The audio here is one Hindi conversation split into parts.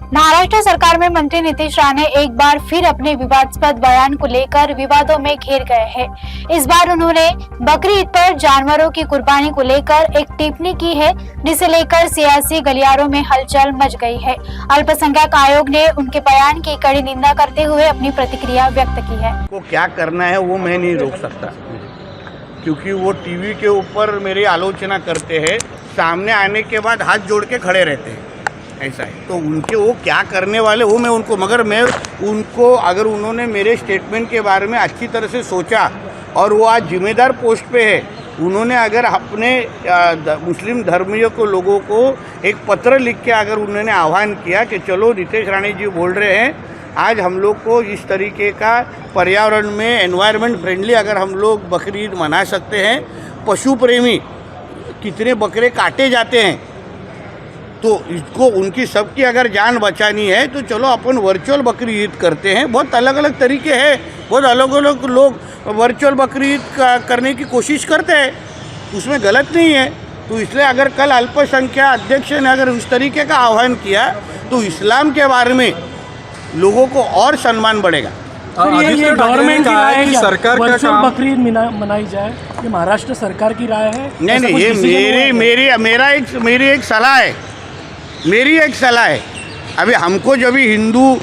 महाराष्ट्र सरकार में मंत्री नीतीश राणे एक बार फिर अपने विवादास्पद बयान को लेकर विवादों में घिर गए हैं। इस बार उन्होंने बकरी ईद पर जानवरों की कुर्बानी को लेकर एक टिप्पणी की है, जिसे लेकर सियासी गलियारों में हलचल मच गई है। अल्पसंख्यक आयोग ने उनके बयान की कड़ी निंदा करते हुए अपनी प्रतिक्रिया व्यक्त की है। वो क्या करना है वो मैं नहीं रोक सकता, क्योंकि वो टीवी के ऊपर मेरी आलोचना करते हैं, सामने आने के बाद हाथ जोड़ के खड़े रहते हैं, ऐसा है। तो उनके वो क्या करने वाले वो मैं उनको, मगर मैं उनको, अगर उन्होंने मेरे स्टेटमेंट के बारे में अच्छी तरह से सोचा और वो आज जिम्मेदार पोस्ट पे है, उन्होंने अगर अपने मुस्लिम धर्मीय को लोगों को एक पत्र लिख के अगर उन्होंने आह्वान किया कि चलो नीतीश राणे जी बोल रहे हैं, आज हम लोग को इस तरीके का पर्यावरण में एनवायरनमेंट फ्रेंडली अगर हम लोग बकरी ईद मना सकते हैं, पशु प्रेमी कितने बकरे काटे जाते हैं, तो इसको उनकी सबकी अगर जान बचानी है तो चलो अपन वर्चुअल बकरी ईद करते हैं। बहुत अलग अलग तरीके हैं, बहुत अलग अलग लोग वर्चुअल बकरी ईद करने की कोशिश करते हैं, उसमें गलत नहीं है। तो इसलिए अगर कल अल्पसंख्यक अध्यक्ष ने अगर उस तरीके का आह्वान किया तो इस्लाम के बारे में लोगों को और सम्मान बढ़ेगा। ये गवर्नमेंट की राय है कि सरकार का काम बकरी ईद मनाई जाए, ये महाराष्ट्र सरकार की राय है? नहीं, ये मेरी एक सलाह है, मेरी एक सलाह है। अभी हमको जब भी हिंदू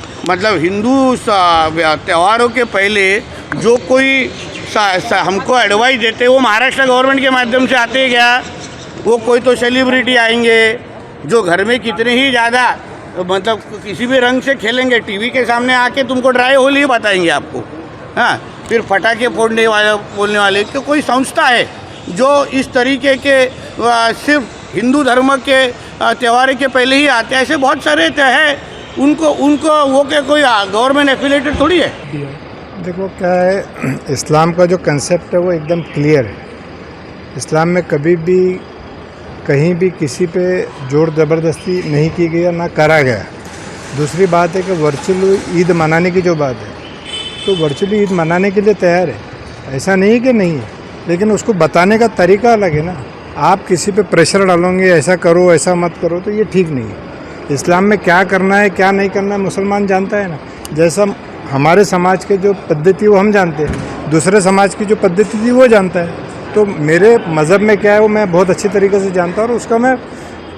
त्योहारों के पहले जो कोई हमको एडवाइस देते वो महाराष्ट्र गवर्नमेंट के माध्यम से आते हैं क्या? वो कोई तो सेलिब्रिटी आएंगे जो घर में कितने ही ज़्यादा किसी भी रंग से खेलेंगे, टीवी के सामने आके तुमको ड्राई होली ही बताएंगे आपको। हाँ, फिर पटाखे बोलने वाले तो कोई संस्था है जो इस तरीके के सिर्फ हिंदू धर्म के त्यौहार के पहले ही आते हैं, ऐसे बहुत सारे हैं। उनको वो क्या कोई गवर्नमेंट एफिलिएटेड थोड़ी है। देखो क्या है, इस्लाम का जो कंसेप्ट है वो एकदम क्लियर है। इस्लाम में कभी भी कहीं भी किसी पे जोर ज़बरदस्ती नहीं की गई, ना करा गया। दूसरी बात है कि वर्चुअल ईद मनाने की जो बात है, तो वर्चुअल ईद मनाने के लिए तैयार है, ऐसा नहीं कि नहीं है, लेकिन उसको बताने का तरीका अलग है ना। आप किसी पे प्रेशर डालोगे, ऐसा करो ऐसा मत करो, तो ये ठीक नहीं है। इस्लाम में क्या करना है क्या नहीं करना है मुसलमान जानता है ना। जैसा हमारे समाज के जो पद्धति वो हम जानते हैं, दूसरे समाज की जो पद्धति थी वो जानता है। तो मेरे मज़हब में क्या है वो मैं बहुत अच्छी तरीके से जानता हूँ और उसका मैं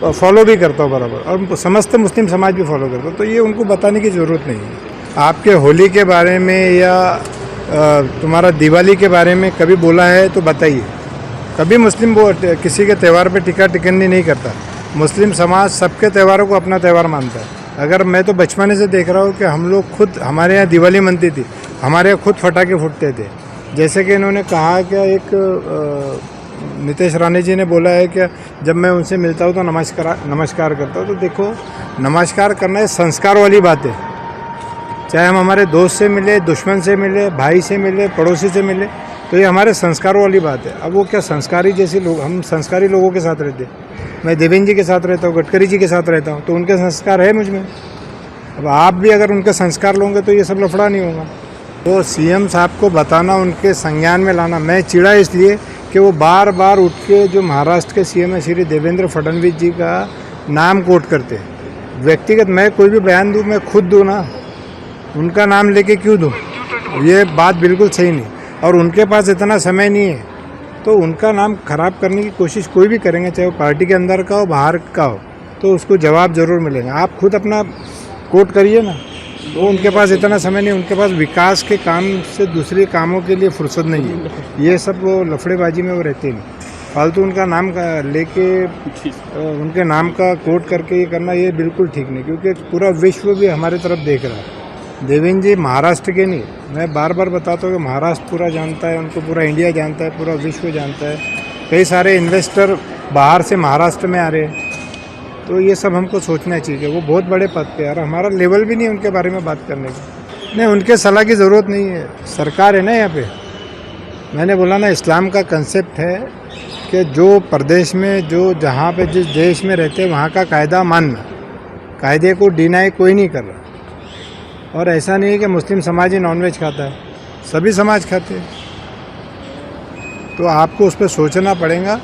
फॉलो भी करता हूँ बराबर, और समस्त मुस्लिम समाज भी फॉलो करता हूँ। तो ये उनको बताने की ज़रूरत नहीं है। आपके होली के बारे में या तुम्हारा दिवाली के बारे में कभी बोला है तो बताइए। कभी मुस्लिम वो किसी के त्यौहार पे टिक्का टिकन्नी नहीं करता। मुस्लिम समाज सबके त्यौहारों को अपना त्यौहार मानता है। अगर मैं तो बचपन से देख रहा हूँ कि हम लोग खुद, हमारे यहाँ दिवाली मनती थी, हमारे यहाँ खुद पटाखे फूटते थे। जैसे कि इन्होंने कहा कि एक नीतीश राणे जी ने बोला है कि जब मैं उनसे मिलता हूँ तो नमस्कार करता हूँ। तो देखो, नमस्कार करना है संस्कार वाली बात है। चाहे हम हमारे दोस्त से मिले, दुश्मन से मिले, भाई से मिले, पड़ोसी से मिले, तो ये हमारे संस्कारों वाली बात है। अब वो क्या संस्कारी जैसे लोग, हम संस्कारी लोगों के साथ रहते हैं। मैं देवेंद्र जी के साथ रहता हूँ, गडकरी जी के साथ रहता हूँ, तो उनके संस्कार है मुझ में। अब आप भी अगर उनके संस्कार लोगे तो ये सब लफड़ा नहीं होगा। तो सीएम साहब को बताना, उनके संज्ञान में लाना। मैं चिढ़ा इसलिए कि वो बार बार उठ के जो महाराष्ट्र के सीएम है श्री देवेंद्र फडणवीस जी का नाम कोट करते हैं। व्यक्तिगत मैं कोई भी बयान दूँ, मैं खुद दूँ ना, उनका नाम लेके क्यों दूँ? ये बात बिल्कुल सही नहीं। और उनके पास इतना समय नहीं है, तो उनका नाम खराब करने की कोशिश कोई भी करेंगे, चाहे वो पार्टी के अंदर का हो बाहर का हो, तो उसको जवाब ज़रूर मिलेगा। आप खुद अपना कोट करिए ना। तो उनके पास इतना समय नहीं, उनके पास विकास के काम से दूसरे कामों के लिए फुर्सत नहीं है। ये सब वो लफड़ेबाजी में वो रहते नहीं। फालतू उनका नाम लेके उनके नाम का कोट करके ये करना, ये बिल्कुल ठीक नहीं, क्योंकि पूरा विश्व भी हमारी तरफ देख रहा है। देवेंद्र जी महाराष्ट्र के नहीं, मैं बार बार बताता हूँ कि महाराष्ट्र पूरा जानता है, उनको पूरा इंडिया जानता है, पूरा विश्व जानता है। कई सारे इन्वेस्टर बाहर से महाराष्ट्र में आ रहे हैं, तो ये सब हमको सोचना चाहिए। वो बहुत बड़े पद पे यार, हमारा लेवल भी नहीं उनके बारे में बात करने का। नहीं, उनके सलाह की ज़रूरत नहीं है, सरकार है ना यहाँ पे। मैंने बोला ना, इस्लाम का कंसेप्ट है कि जो प्रदेश में, जो जहाँ पे जिस देश में रहते हैं वहाँ का कायदा मानना, कायदे को डिनाई कोई नहीं कर रहा। और ऐसा नहीं है कि मुस्लिम समाज ही नॉनवेज खाता है, सभी समाज खाते हैं। तो आपको उस पर सोचना पड़ेगा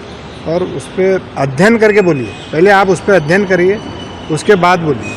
और उस पर अध्ययन करके बोलिए। पहले आप उस पर अध्ययन करिए, उसके बाद बोलिए।